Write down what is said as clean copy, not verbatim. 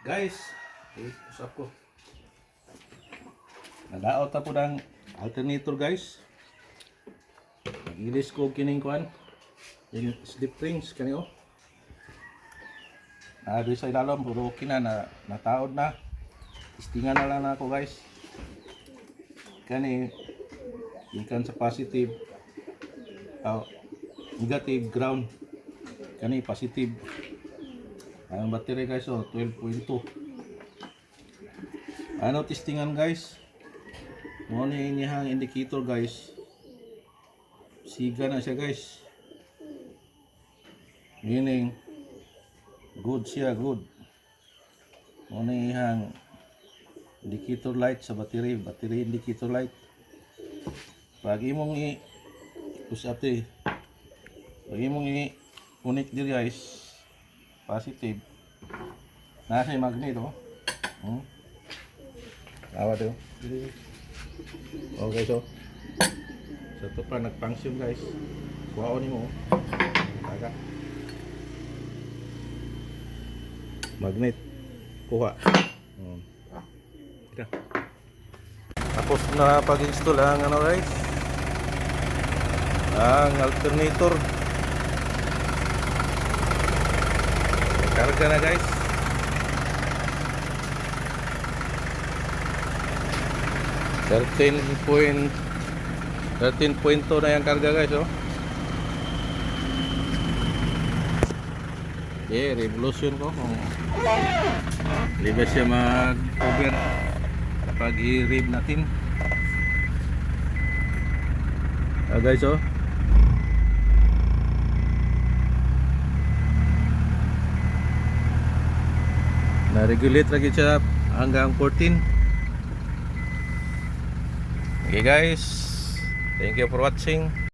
Guys, usap ko. Nadaot po ng alternator guys. Nag-ilis ko kining kuan. Yung slip rings kaniyo. Doon sa ilalim, puro okay na, nataod na. Istingan na lang ako guys. Kani, ikan sa positive. Negative ground. Kani positive. Ang battery guys, 12.2. Ano testingan guys? Mo ni inyahang indicator guys. Siga na siya guys. Meaning good siya, good. Mo ni inyahang indicator light sa battery indicator light. Pag imong push up eh. Pag imong connect diri guys. Positive. Nasa yung magnet oh. Awa to. Okay so. So ito pa nag-function guys. Kuha ni mo. Taga. Magnet. Kuha. Ika. Tapos na pag-install ang ano guys. Ang alternator. Karga na guys. 13.2 na yung karga guys oh. Okay, revolution ko kung liba siya mag-over kapag i-rev natin. Guys oh. Na-regulate lagi siya hanggang 14. Okay guys, thank you for watching.